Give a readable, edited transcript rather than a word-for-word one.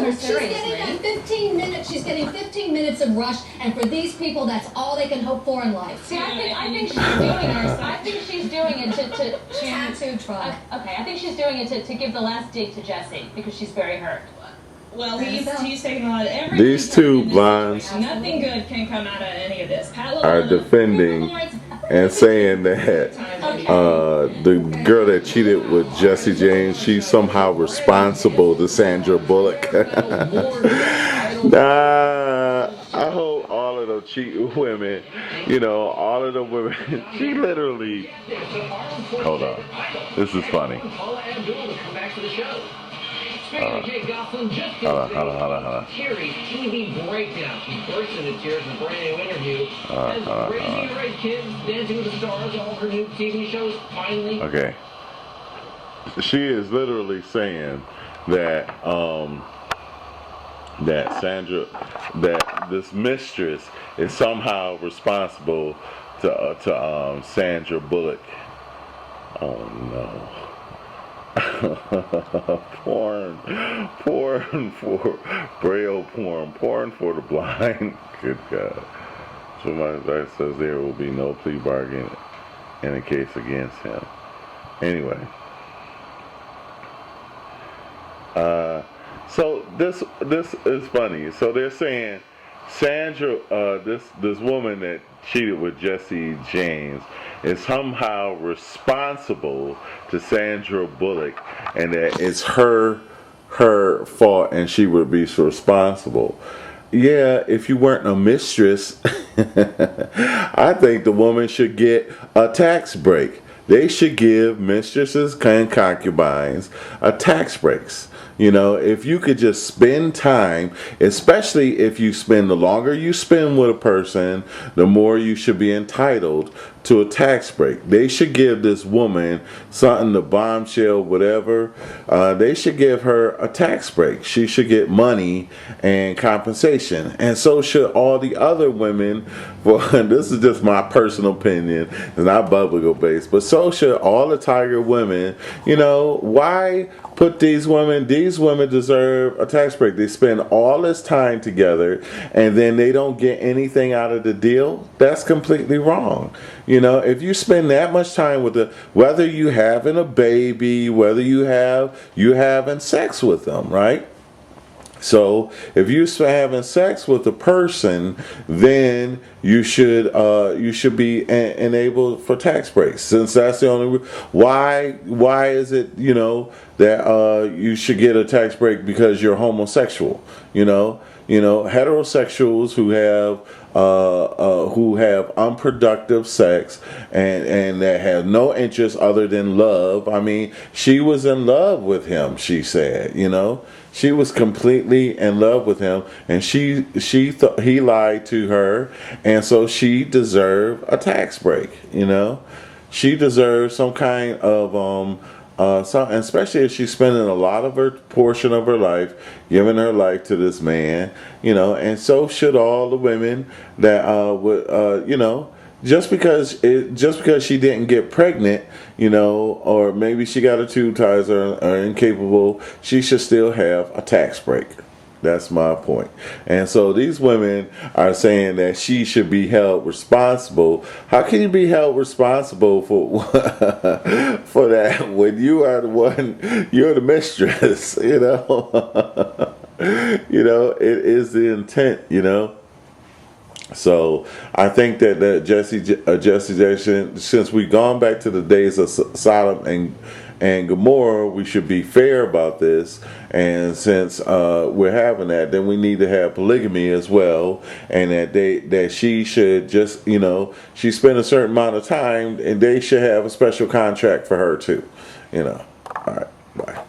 taking her She's getting seriously. that 15 minutes. She's getting 15 minutes of rush, and for these people, that's all they can hope for in life. See, I think she's doing it to Tattoo try. okay, I think she's doing it to give the last dig to Jesse because she's very hurt. Well, he's taking a lot of everything. These two blondes Nothing good can come out of any of this. are defending and saying that the girl that cheated with Jesse James, she's somehow responsible to Sandra Bullock. Nah, I hope all of the cheating women, all of the women, she literally, hold on, this is funny. Hold on. Carrie's TV breakdown. She burst into tears in a brand new interview. Says Crazy Rich Kids, Dancing with the Stars, all her new TV shows finally. Okay. She is literally saying that that this mistress is somehow responsible to Sandra Bullock. Oh no. porn for braille porn for the blind. Good God. So my advice says there will be no plea bargain in a case against him. Anyway. So this is funny. So they're saying Sandra, this woman that cheated with Jesse James is somehow responsible to Sandra Bullock, and that it's her fault, and she would be responsible. Yeah, if you weren't a mistress, I think the woman should get a tax break. They should give mistresses and concubines a tax breaks. If you could just spend time, especially if you spend, the longer you spend with a person, the more you should be entitled to a tax break. They should give this woman something, the bombshell, whatever. They should give her a tax break. She should get money and compensation. And so should all the other women. Well, this is just my personal opinion. It's not biblical based. But so should all the Tiger women. Why put these women deserve a tax break. They spend all this time together and then they don't get anything out of the deal. That's completely wrong. If you spend that much time with whether you having a baby, whether you having sex with them, right? So if you're having sex with a person, then you should be enabled for tax breaks. Since that's the only why is it that you should get a tax break because you're homosexual? Heterosexuals who have unproductive sex and that have no interest other than love. I mean, she was in love with him. She said, she was completely in love with him, and she thought he lied to her, and so she deserved a tax break. She deserves some kind of especially if she's spending a lot of her portion of her life giving her life to this man, and so should all the women that would just because she didn't get pregnant, or maybe she got her tube ties or are incapable, she should still have a tax break. That's my point. And so these women are saying that she should be held responsible. How can you be held responsible for for that when you are the one, you're the mistress, it is the intent, So I think that Jesse Jackson, since we've gone back to the days of Sodom and Gomorrah, we should be fair about this. And since we're having that, then we need to have polygamy as well. And that she should just, she spent a certain amount of time, and they should have a special contract for her too. All right, bye.